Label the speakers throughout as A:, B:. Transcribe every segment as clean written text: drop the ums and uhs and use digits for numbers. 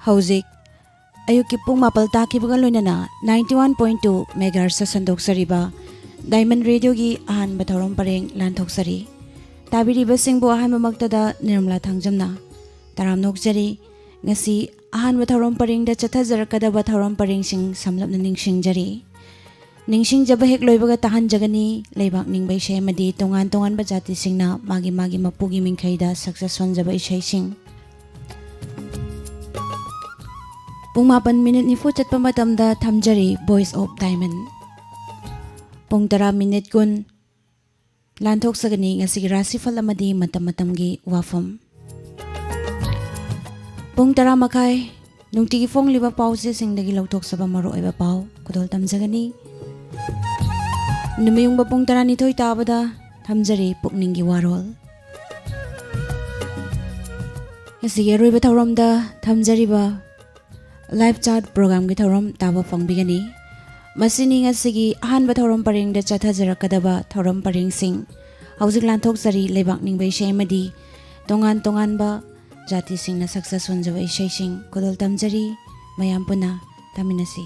A: Hauzik ayuki pung mapal takibaga loinana 91.2 megahertz sa sandok-sariba Diamond Radio gi ahan batawrong pareng lanthok-sari tabiriba singbo ahan mamagtada Nirmala Thangjamna taram nokjari ngasi ahan batawrong pareng da chathajarakada batawrong pareng sing samlapna ningsingjari ningsingjaba hek loibaga tahan jagani leibak ningbai shai madi tongan ba jati singna magi mapugi mingkhaida success sonjaba ishai sing Pung 8 minute ni fu chatpa matamda thamjari Voice of Diamond Pung 10 minute kun lanthok sagani ngasi rasifal amadi matam-matamgi wafam Pung 10 makai nungtigi fong liba pause singdagi lautok saba maro aiba pau kudol tamjagani Numayung ba pung 10 nitoy tabada thamjari pukninggi warol Ngasi geroy ba tawramda thamjari ba Live chat program gi thorom taba fangbigani masini ngasigi ahan ba thorom paring da chathajarakadaba thorom paring sing hauzik lanthok sari lebak ningbai shemadi tongan ba jati sing na success sonjaba ishai sing kodol tamjari mayam puna taminasi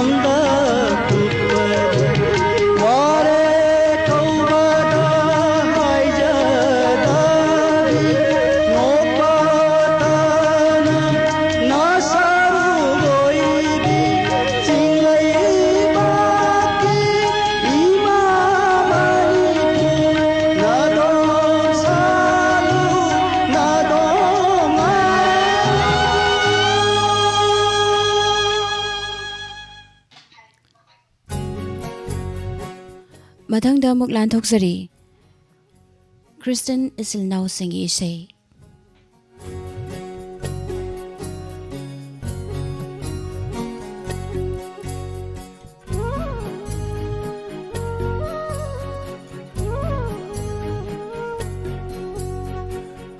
B: ngomda kupar ware kaubada haijadari nopatana nasaru goibi singai baki imamani nadong salu nadong
A: Mathangda amuk lanthokzari Kristen Isilnau singi isay.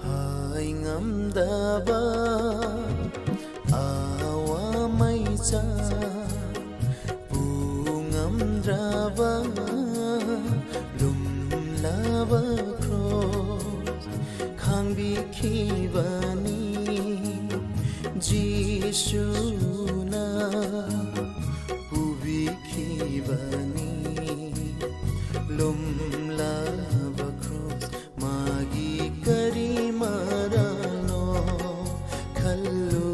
B: hai ngamdaba awa maicha bungamdraba lumlaba cross khangbi khibani jishuna ubi khibani lumlaba cross magi kari marano khallu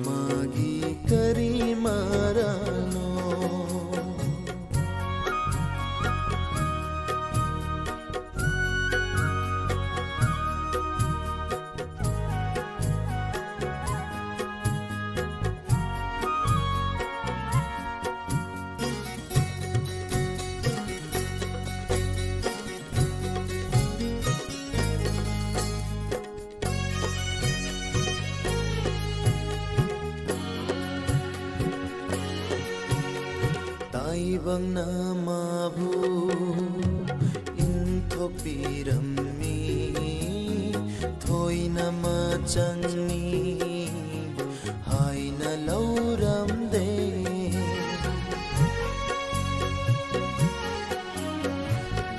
B: magi kari marano taibang namabu inthok pirami thoi nama changni haina lauram de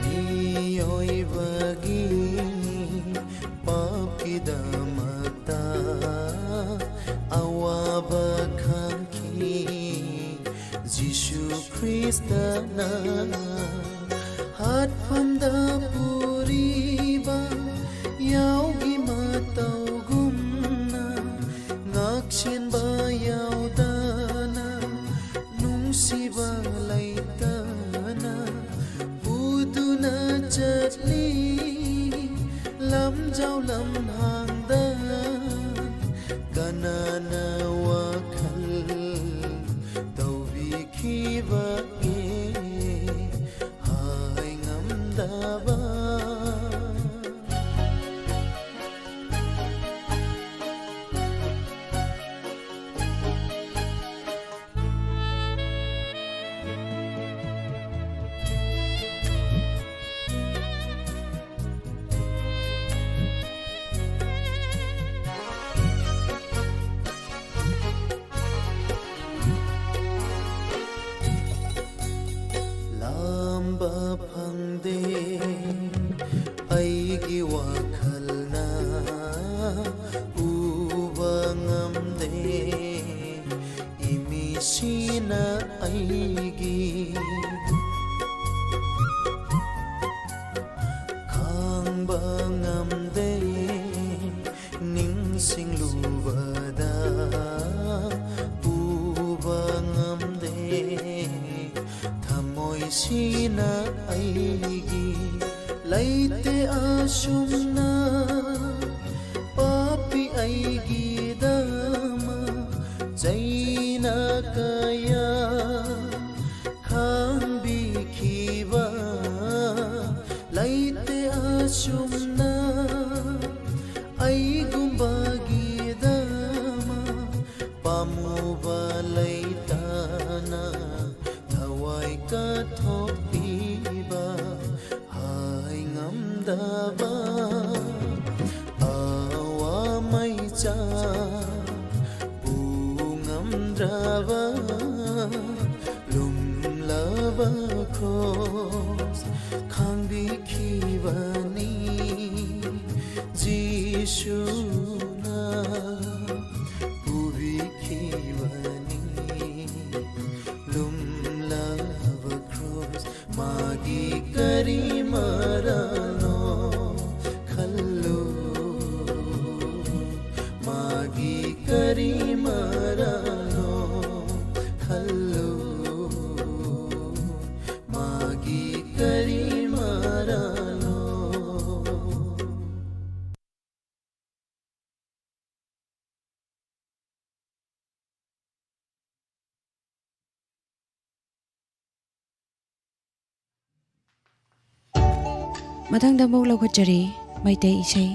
B: nioi bagi papkidamakta awaba khanki Jishu Krista na hat panda puriba yaugi matau gumna ngakshin ba yaudana nungsiba laitana buduna chatli lam jau lam hangda kanana wakhal kiba hai ngamdaba phangde aigi wakhalna uba ngamde imisina aigi khangba ngamde ningsing lubada uba ngamde sina aigi laite asumna papi aigi dama jaina kaya khambi khiba laite asumna aigumbagi dama pamuba laitana kathopiba hai ngamdaba awa maicha bungamdraba lumlaba cross khangbi khibani jishuna ubi khibani खल्लु मागी करी Marano
A: Mathangda muk laukhachari Maitai isai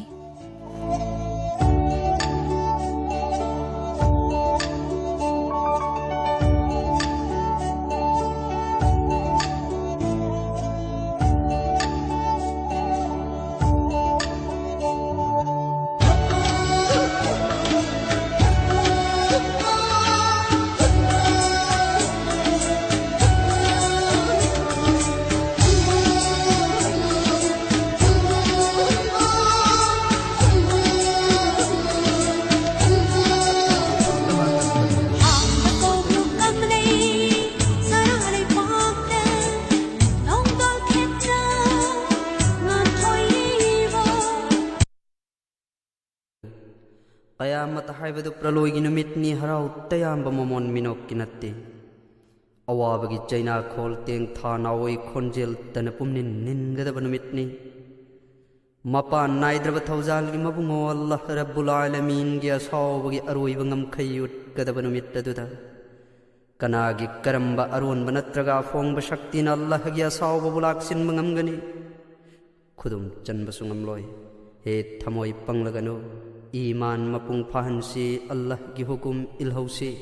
C: Qayamat haibadu praloy ginumit ni haraw tayam bamamon minok kinatti awabagi jaina khol teng thanawoi khonjel tanapumnin ningada banumit ni mapa naidraba thawjal gi mabungo Allah rabbul alamin gi asawagi aroi bangam khayut kada banumit taduda kanagi karamba aron banatraga phong ba shakti na Allah gi asaw bulak sin mangam gani khudum chan basungam loi he thamoi panglagano iman mapung phahansi Allah gi hukum ilhausi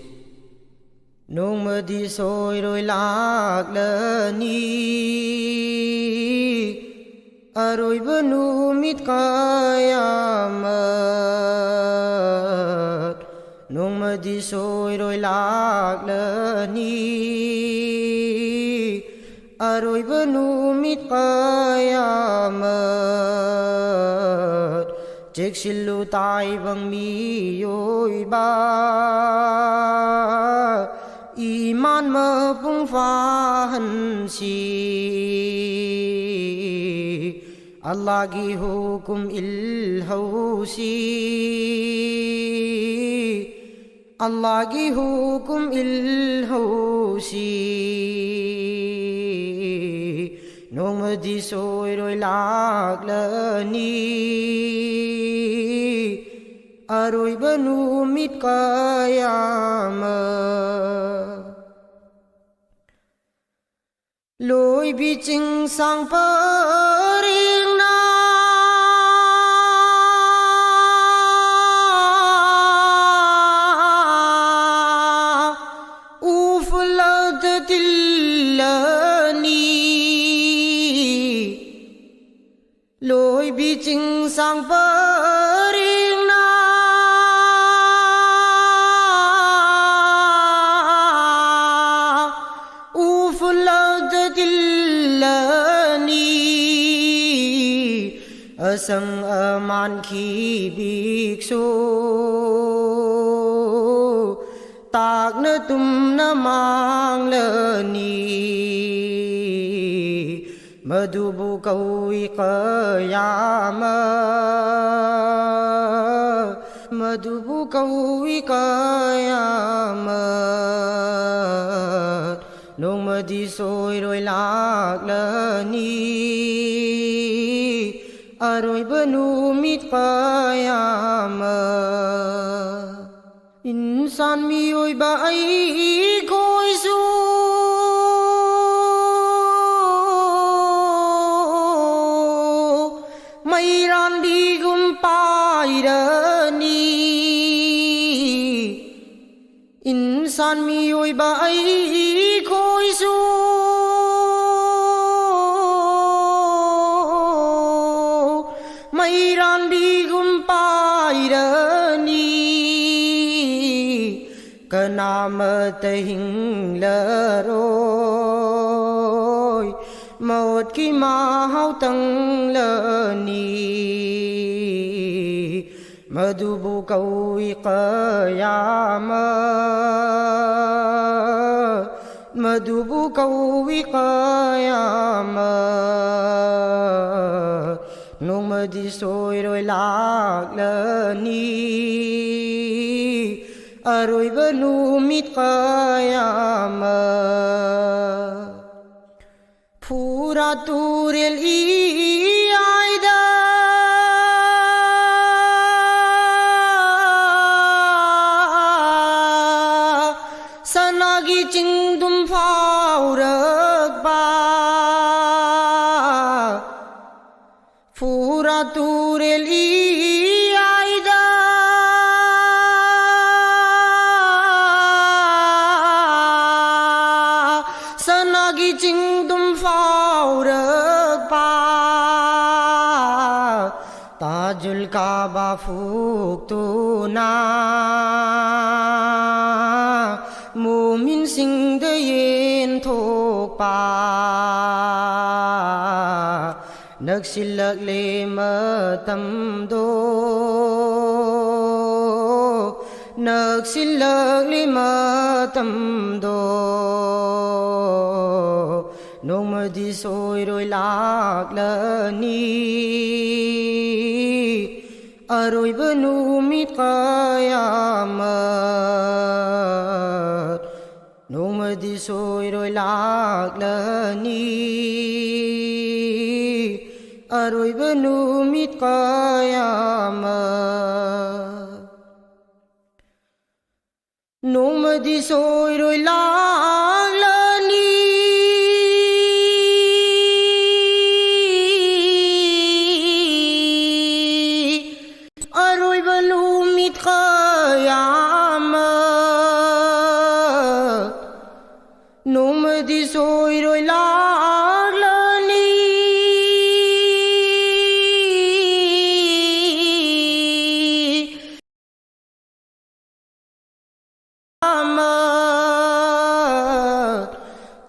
D: Nongmadi soi roi lak lani aroi banu mit kayamat Nongmadi soi roi lak lani aroi banu mit kayamat Cek silu tai bang mi yoi ba Iman mapung fahan si Allah gi hukum ilhausi Allah gi hukum ilhausi Nongmadi soi roi lak lani aroi banu mit kayamat loi biching sang paring na uflat tillani loi biching sang paring na Asang aman ki biksu Tak na tum na mang lani Madubu kawi kayama Madubu kawi kayama Nong madi soi roi lak lani Aroi banu mit kayamat Insan mi oi ba ai koi su Mai ran di gum pai rani Insan mi oi ba ai koi su Mairan bigum pairani Kenamat hing leroi Maut ki mahau tang lani Madubu kawi kayamat Madubu kawi kayamat Nong madi soi roi lak lani aroiba numit Qiyamah Phura turel aida Sanagi chingdum phaurak ba Phura turel aida Sanagi chingdum phaurak ba Tajul Kaaba phuk tu na Mumin sing de yen thok pa Nak silak le ma tam do Nak silak le ma tam do Nông mơ đi xôi rồi lạc lơ ni Rồi bơ nu mít Qiyamah Nông mơ đi xôi rồi lạc lơ ni Rồi bơ nu mít Qiyamah Nông mơ đi xôi rồi lạc lơ ni Rồi bơ nu mít Qiyamah Nông mơ đi xôi rồi lạc lơ ni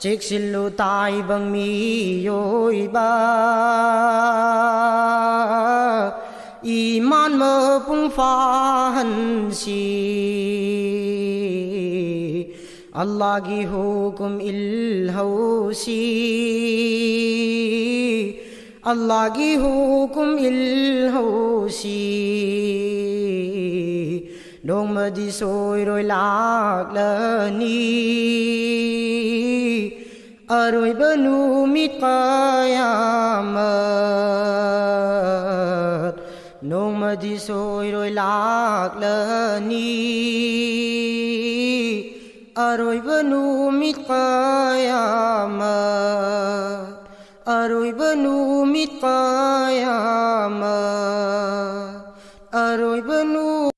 D: Chik silu tai bang mi yoi ba Iman mơ pung pha han si Allah ki hukum ilhau si Allah ki hukum ilhau si Nông mơ đi xôi rồi lạc lơ ni Rồi bơ nu mít Qiyamah Nông mơ đi xôi rồi lạc lơ ni Rồi bơ nu mít Qiyamah Rồi bơ nu mít Qiyamah Rồi bơ nu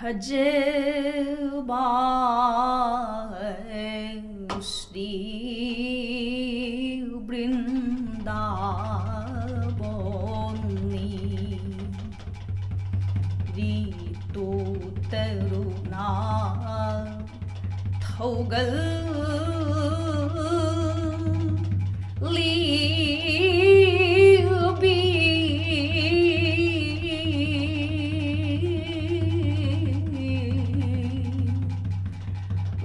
E: भजबां श्री वृंदावनी ऋतु तरुणा थौगल Libby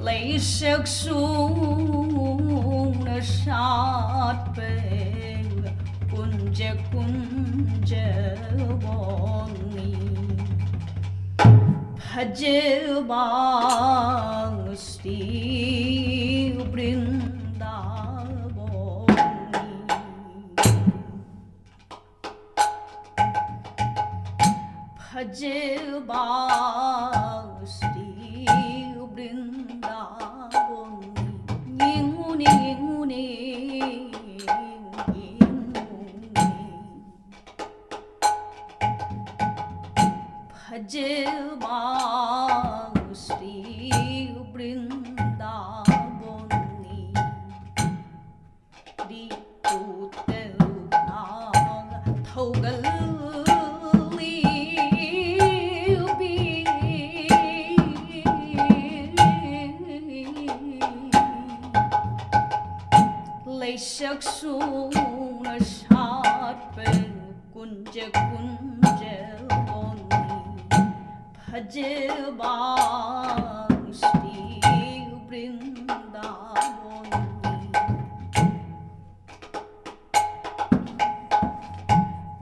E: lấy sắc xuống sát về kunja boni bhajbang sti brindavani bhajbang sti भजबा श्री वृंदावनी ऋतु तरुणा थौगल sắc xuống sát bên kunja boni bhajbang Shri Vrindavani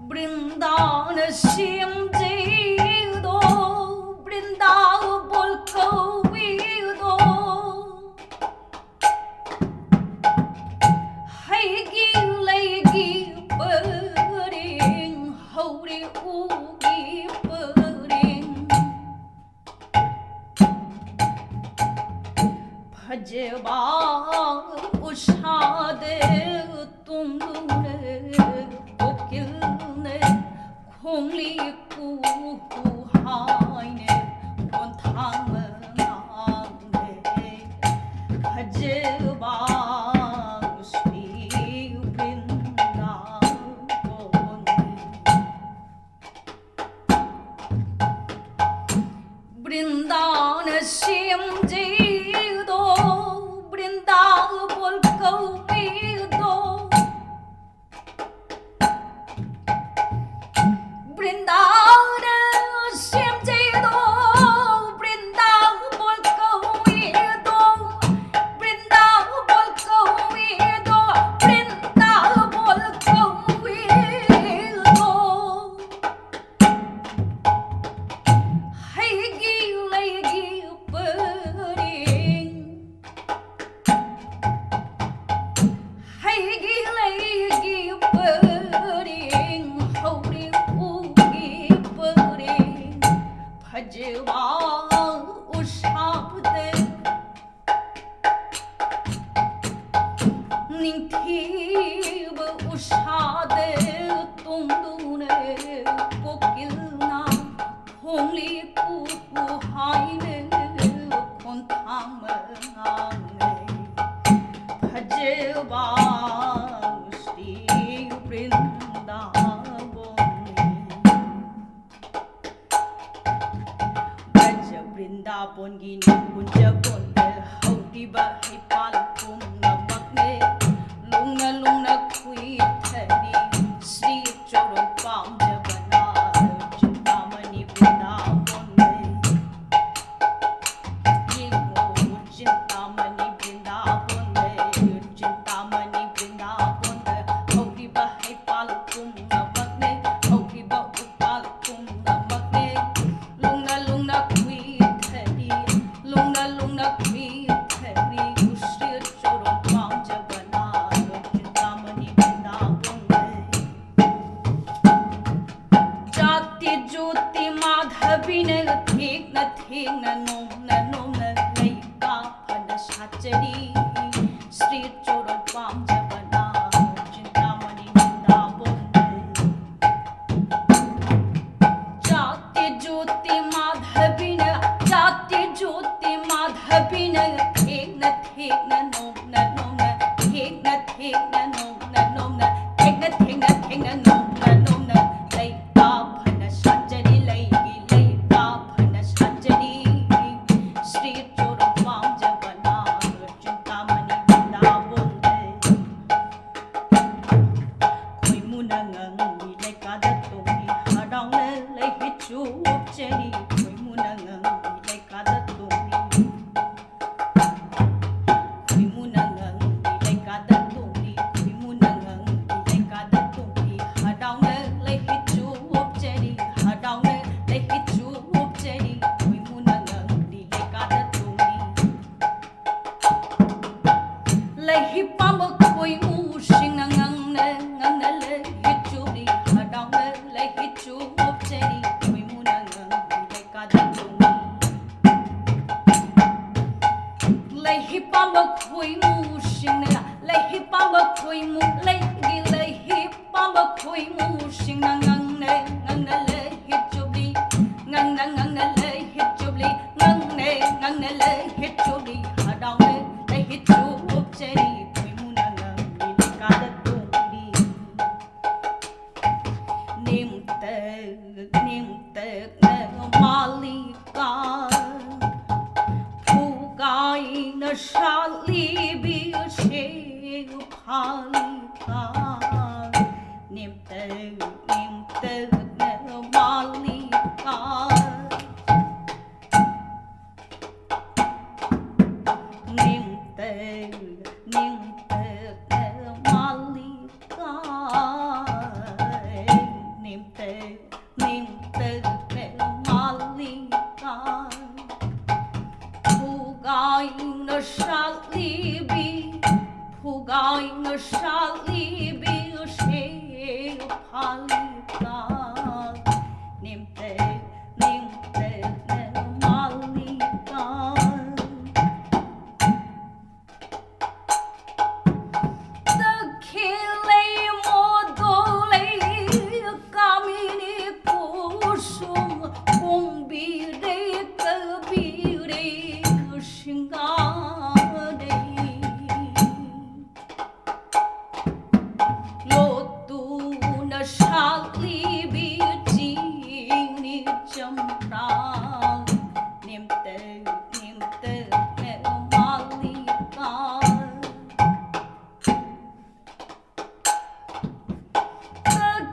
E: Vrindavan sim jido Vrindavan bol kavido भजबा उषा दे तुमने कोकिल ने खोंगली कुहाई ने कोंथांग नांगे भजबा श्री वृंदावनी वृंदावन श्याम ji Vrindavan gini kunja bonde hauriba hipal kumna makne lungna lungna kui thani Sri Choron pam jabana Chintamani Vrindavan Yingo Chintamani Vrindavan Chintamani Vrindavan hauriba hipal kumna makne hauriba upal kumna makne lungna lungna kui lungna lungna kui thani Sri Choron pam jabana Chintamani Vrindavan jati jyoti madhavi ne thik na nom na leipa phana sachari Sri Choron pam jabana Chintamani Vrindavan jati jyoti madhavi ne thengna nongna nongna thengna thengna thengna nongna nongna lei ka phana sanjari lei gi lei ka phana sanjari Sri Choro Pam Javana Chintamani Vinda Bonde Koi munangang ni lei ka da tongi hadang le lei hichu cheri Koi munangang ni lei ka da tongi Koi munangang ni lei ka da tongi Koi munangang ni lei ka da tongi hadang le lei hichu cheri hadang le lei hichu cheri Koi munangang ni lei ka da tongi Lei hi pamba koi mu sing ngang ne ngang ne lei hichu di hadang le lei hichu cheri Koi munangang ni lei ka da tongi Lei hi pamba koi mu sing ne lei hi pamba koi mu lei gi lei hi pamba koi mu sing ngang ne lei hichu di ngang ne lei hichu di ngang ne lei hichu di hadang le lei hichu cheri Koi munangang ni lei ka da tongi Nim te ne malika Pugai na shali bi she palika Nim te ne malika Nim te ne malika Nim te ne malika Pugai na shali bi she palika Nim te ne malika The Kile Modole Kamini Kusum Kumbire Kabire Shingade Lotu na Shali Bijini Champra Nimte Malika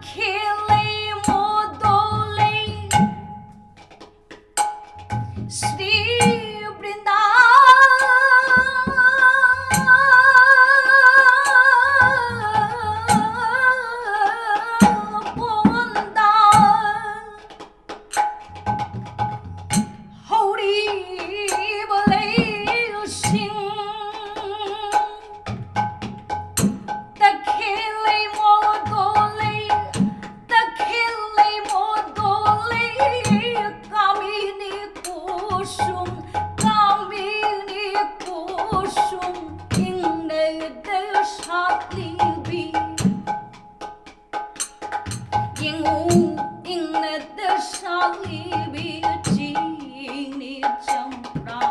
E: Kile Modole Sri Vrindavan Hori Balay Sing The Kile Modole Kamini Kusum Ingne de Shali Bi Ingne de Shali Bi Chini Champra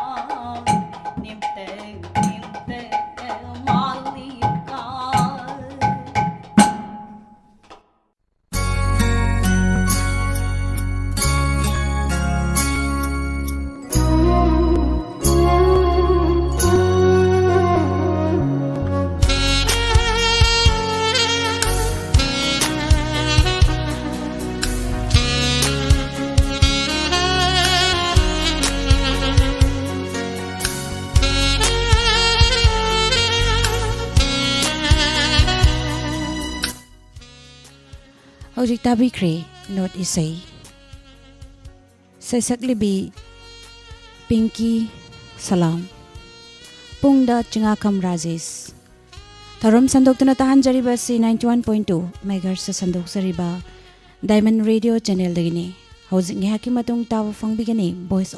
E: Nimte Malika
A: Hojik tabi kre not isay Sasak libi Pinky Salam Pungda Chingakam Rajesh Tharom sandok na tahan jariba si 91.2 MHz sa sandok sariba Diamond Radio channel dagini Hojik ngi haki matong tawa fangbigani Voice